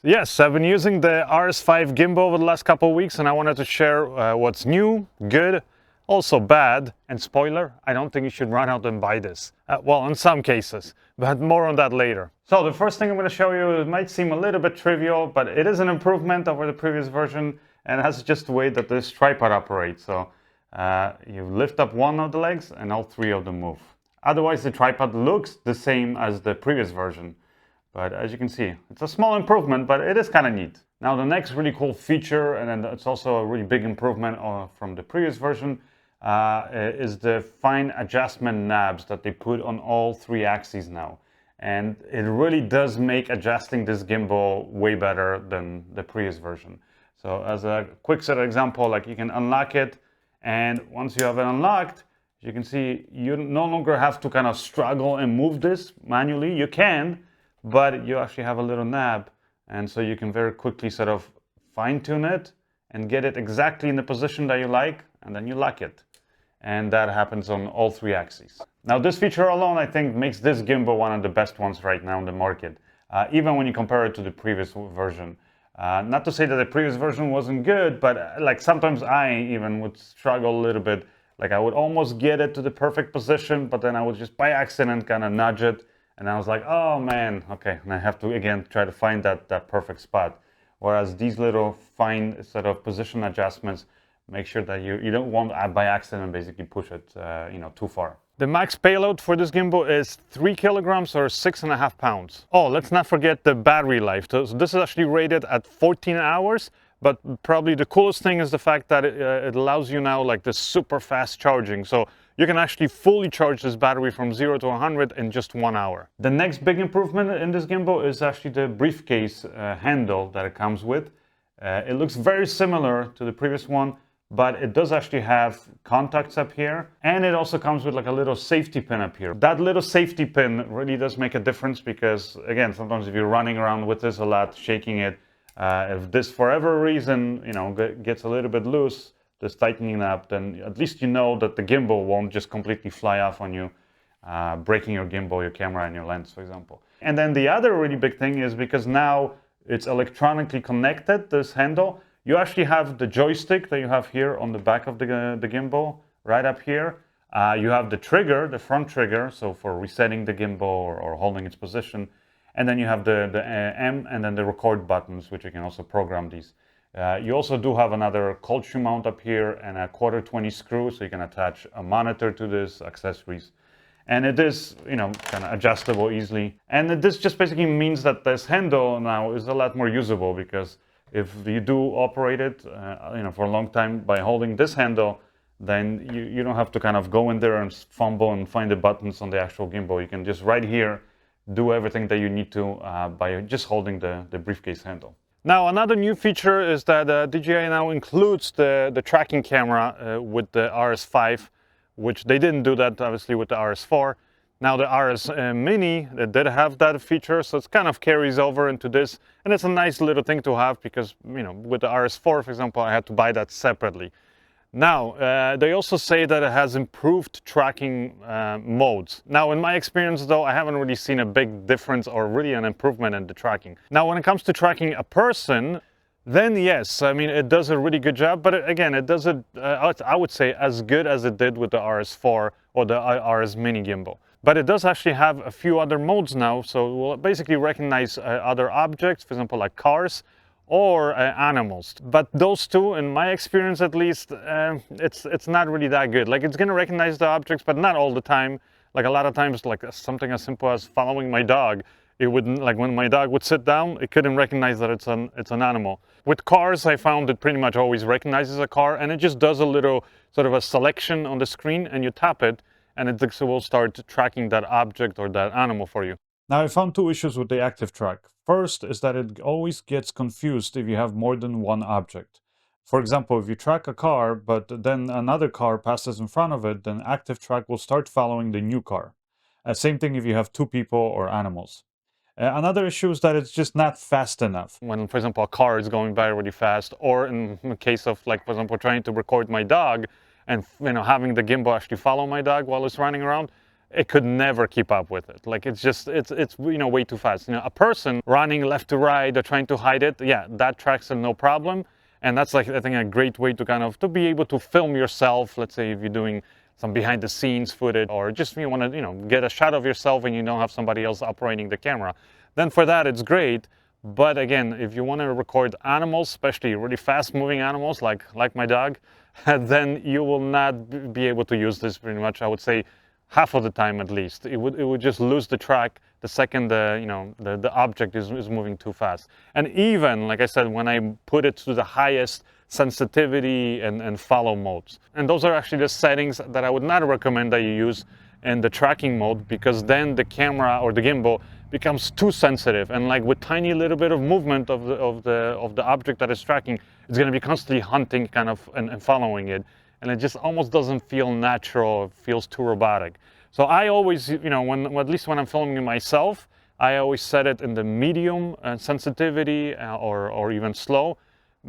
Yes, I've been using the RS5 Gimbal over the last couple of weeks, and I wanted to share what's new, good, also bad, and spoiler, I don't think you should run out and buy this. Well, in some cases, but more on that later. So the first thing I'm going to show you, it might seem a little bit trivial, but it is an improvement over the previous version, and that's just the way that this tripod operates. So you lift up one of the legs and all three of them move. Otherwise, the tripod looks the same as the previous version. But as you can see, it's a small improvement, but it is kind of neat. Now the next really cool feature, and then it's also a really big improvement from the previous version, is the fine adjustment knobs that they put on all three axes now. And it really does make adjusting this gimbal way better than the previous version. So as a quick set of example, like you can unlock it, and once you have it unlocked, you can see you no longer have to kind of struggle and move this manually. You can, but you actually have a little knob, and so you can very quickly sort of fine-tune it and get it exactly in the position that you like, and then you lock it. And that happens on all three axes. Now this feature alone, I think, makes this gimbal one of the best ones right now in the market, even when you compare it to the previous version. Not to say that the previous version wasn't good, but like sometimes I even would struggle a little bit. Like I would almost get it to the perfect position, but then I would just by accident kind of nudge it. And I was like, oh man, okay, and I have to again try to find that perfect spot. Whereas these little fine sort of position adjustments make sure that you don't want by accident basically push it too far. The max payload for this gimbal is 3 kilograms or 6.5 pounds. Oh, let's not forget the battery life. So this is actually rated at 14 hours. But probably the coolest thing is the fact that it allows you now like this super fast charging. So you can actually fully charge this battery from 0 to 100 in just 1 hour. The next big improvement in this gimbal is actually the briefcase handle that it comes with. It looks very similar to the previous one, but it does actually have contacts up here. And it also comes with like a little safety pin up here. That little safety pin really does make a difference because, again, sometimes if you're running around with this a lot, shaking it, if this, for whatever reason, gets a little bit loose, just tightening up, then at least you know that the gimbal won't just completely fly off on you, breaking your gimbal, your camera, and your lens, for example. And then the other really big thing is because now it's electronically connected, this handle, you actually have the joystick that you have here on the back of the gimbal, right up here. You have the trigger, the front trigger, so for resetting the gimbal or holding its position. And then you have the M and then the record buttons, which you can also program these. You also do have another cold shoe mount up here and a 1/4-20 screw, so you can attach a monitor to this, accessories. And it is, kind of adjustable easily. And this just basically means that this handle now is a lot more usable because if you do operate it, for a long time by holding this handle, then you don't have to kind of go in there and fumble and find the buttons on the actual gimbal. You can just right here do everything that you need to by just holding the briefcase handle. Now another new feature is that DJI now includes the tracking camera with the RS5, which they didn't do that obviously with the RS4. Now the RS Mini did have that feature, so it kind of carries over into this, and it's a nice little thing to have because with the RS4, for example, I had to buy that separately. Now, they also say that it has improved tracking modes. Now, in my experience, though, I haven't really seen a big difference or really an improvement in the tracking. Now, when it comes to tracking a person, then yes, I mean, it does a really good job. But again, it does it, I would say, as good as it did with the RS4 or the RS Mini gimbal. But it does actually have a few other modes now. So it will basically recognize other objects, for example, like cars, or animals. But those two, in my experience at least, it's not really that good. Like it's gonna recognize the objects, but not all the time. Like a lot of times, like something as simple as following my dog, it wouldn't, like when my dog would sit down, it couldn't recognize that it's an animal. With cars, I found it pretty much always recognizes a car, and it just does a little sort of a selection on the screen, and you tap it, and it will start tracking that object or that animal for you. Now, I found two issues with the ActiveTrack. First is that it always gets confused if you have more than one object. For example, if you track a car, but then another car passes in front of it, then ActiveTrack will start following the new car. Same thing if you have two people or animals. Another issue is that it's just not fast enough. When, for example, a car is going by really fast, or in the case of, like, for example, trying to record my dog and having the gimbal actually follow my dog while it's running around, it could never keep up with it. Like it's just, it's you know, way too fast. You know, a person running left to right or trying to hide it, yeah, that tracks it no problem. And that's like, I think, a great way to kind of, to be able to film yourself. Let's say if you're doing some behind the scenes footage, or just you want to, you know, get a shot of yourself and you don't have somebody else operating the camera, then for that it's great. But again, if you want to record animals, especially really fast moving animals like my dog, then you will not be able to use this pretty much, I would say, half of the time at least. It would just lose the track the second you know, the object is moving too fast. And even, like I said, when I put it to the highest sensitivity and follow modes. And those are actually the settings that I would not recommend that you use in the tracking mode, because then the camera or the gimbal becomes too sensitive, and like with tiny little bit of movement of the object that is tracking, it's going to be constantly hunting kind of and following it, and it just almost doesn't feel natural. It feels too robotic. So I always, you know, at least when I'm filming it myself, I always set it in the medium sensitivity or even slow,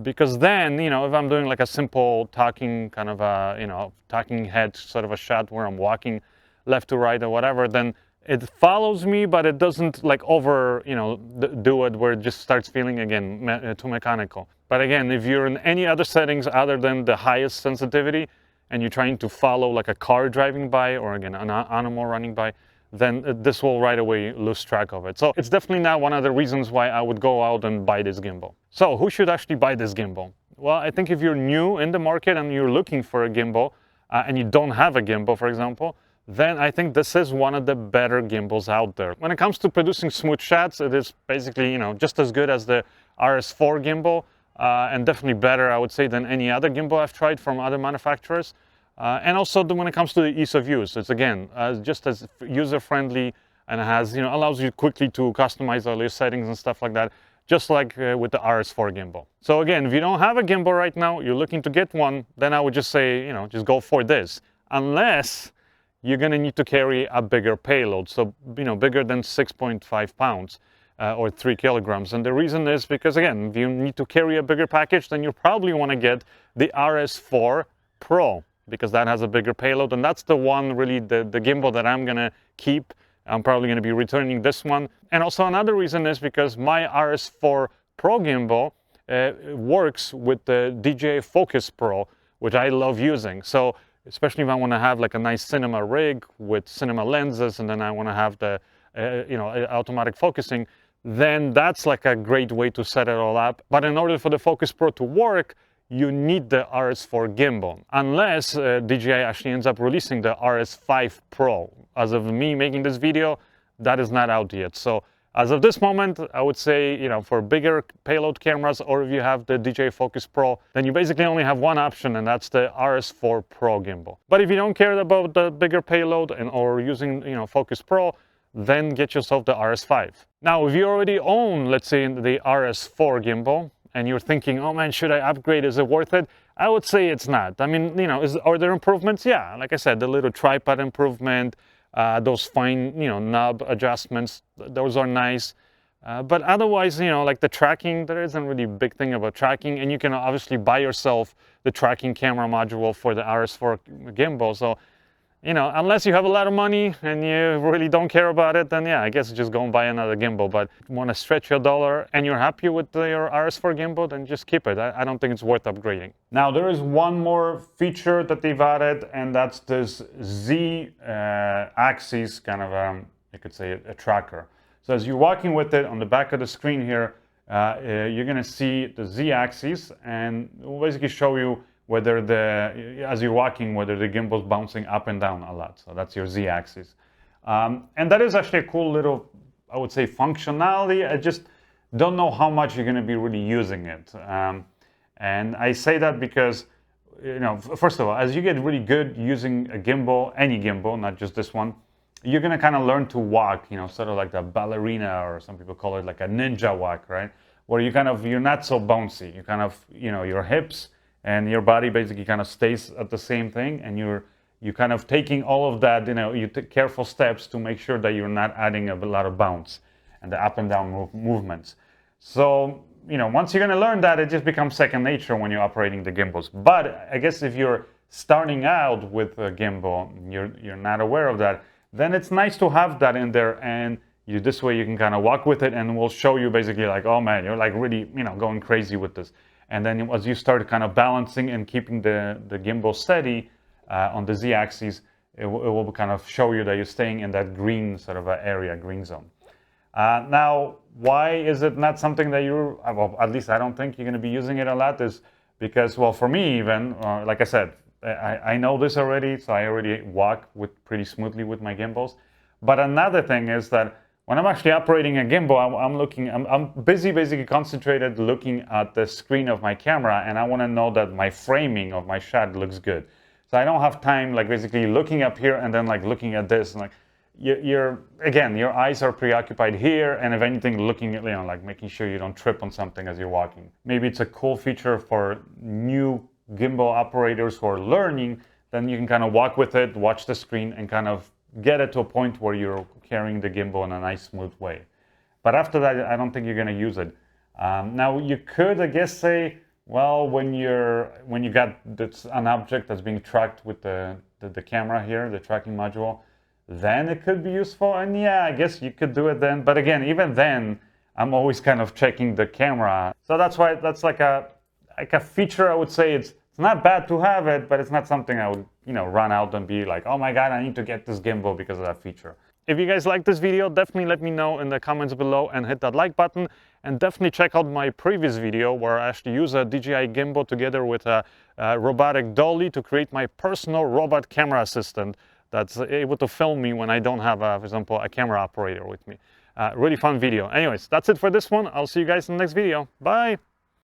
because then, you know, if I'm doing like a simple talking kind of a, you know, talking head sort of a shot where I'm walking left to right or whatever, then it follows me, but it doesn't like over, you know, do it where it just starts feeling again too mechanical. But again, if you're in any other settings other than the highest sensitivity and you're trying to follow like a car driving by, or again an animal running by, then this will right away lose track of it. So it's definitely not one of the reasons why I would go out and buy this gimbal. So who should actually buy this gimbal? Well, I think if you're new in the market and you're looking for a gimbal and you don't have a gimbal, for example, then I think this is one of the better gimbals out there. When it comes to producing smooth shots, it is basically, you know, just as good as the RS4 gimbal, and definitely better, I would say, than any other gimbal I've tried from other manufacturers. And also when it comes to the ease of use, it's again just as user-friendly, and it has, you know, allows you quickly to customize all your settings and stuff like that, just like with the RS4 gimbal. So again, if you don't have a gimbal right now, you're looking to get one, then I would just say, you know, just go for this, unless you're going to need to carry a bigger payload, so, you know, bigger than 6.5 pounds or 3 kilograms. And the reason is because, again, if you need to carry a bigger package, then you probably want to get the RS4 Pro, because that has a bigger payload, and that's the one, really, the gimbal that I'm going to keep. I'm probably going to be returning this one. And also another reason is because my RS4 Pro Gimbal works with the DJI Focus Pro, which I love using. So especially if I want to have like a nice cinema rig with cinema lenses, and then I want to have the you know, automatic focusing, then that's like a great way to set it all up. But in order for the Focus Pro to work, you need the RS4 gimbal, unless DJI actually ends up releasing the RS5 Pro. As of me making this video, that is not out yet. So as of this moment, I would say, you know, for bigger payload cameras, or if you have the DJI Focus Pro, then you basically only have one option, and that's the RS4 Pro gimbal. But if you don't care about the bigger payload or using, you know, Focus Pro, then get yourself the RS5. Now, if you already own, let's say, the RS4 gimbal, and you're thinking, oh man, should I upgrade? Is it worth it? I would say it's not. I mean, you know, are there improvements? Yeah, like I said, the little tripod improvement, those fine, you know, knob adjustments, those are nice. But otherwise, you know, like the tracking, there isn't really a big thing about tracking, and you can obviously buy yourself the tracking camera module for the RS4 gimbal. So, you know, unless you have a lot of money and you really don't care about it, then yeah, I guess just go and buy another gimbal. But if you want to stretch your dollar and you're happy with your RS4 gimbal, then just keep it. I don't think it's worth upgrading. Now, there is one more feature that they've added, and that's this Z axis kind of, you could say, a tracker. So as you're walking with it on the back of the screen here, you're going to see the Z axis, and it will basically show you whether as you're walking, whether the gimbal's bouncing up and down a lot. So that's your Z axis. And that is actually a cool little, I would say, functionality. I just don't know how much you're going to be really using it. And I say that because, you know, first of all, as you get really good using a gimbal, any gimbal, not just this one, you're going to kind of learn to walk, you know, sort of like the ballerina, or some people call it like a ninja walk, right? Where you're not so bouncy. You kind of, you know, your hips and your body basically kind of stays at the same thing, and you're kind of taking all of that, you know, you take careful steps to make sure that you're not adding a lot of bounce and the up and down movements. So, you know, once you're going to learn that, it just becomes second nature when you're operating the gimbals. But I guess if you're starting out with a gimbal, you're not aware of that, then it's nice to have that in there, and this way you can kind of walk with it, and we'll show you basically like, oh man, you're like really, you know, going crazy with this. And then as you start kind of balancing and keeping the gimbal steady on the Z-axis, it will kind of show you that you're staying in that green sort of area, green zone. Now, why is it not something that you're, well, at least I don't think you're going to be using it a lot, is because, well, for me even, like I said, I know this already, so I already walk pretty smoothly with my gimbals. But another thing is that when I'm actually operating a gimbal, I'm busy, basically concentrated looking at the screen of my camera, and I want to know that my framing of my shot looks good. So I don't have time, like basically looking up here and then like looking at this, and like again, your eyes are preoccupied here, and if anything, looking at, you know, like making sure you don't trip on something as you're walking. Maybe it's a cool feature for new gimbal operators who are learning. Then you can kind of walk with it, watch the screen, and kind of get it to a point where you're carrying the gimbal in a nice, smooth way. But after that, I don't think you're going to use it. Now, you could, I guess, say, well, when you got an object that's being tracked with the camera here, the tracking module, then it could be useful. And yeah, I guess you could do it then. But again, even then, I'm always kind of checking the camera. So that's why that's like a feature. I would say it's not bad to have it, but it's not something I would, you know, run out and be like, oh my God, I need to get this gimbal because of that feature. If you guys like this video, definitely let me know in the comments below and hit that like button. And definitely check out my previous video where I actually use a DJI gimbal together with a robotic dolly to create my personal robot camera assistant that's able to film me when I don't have, for example, a camera operator with me. Really fun video. Anyways, that's it for this one. I'll see you guys in the next video. Bye!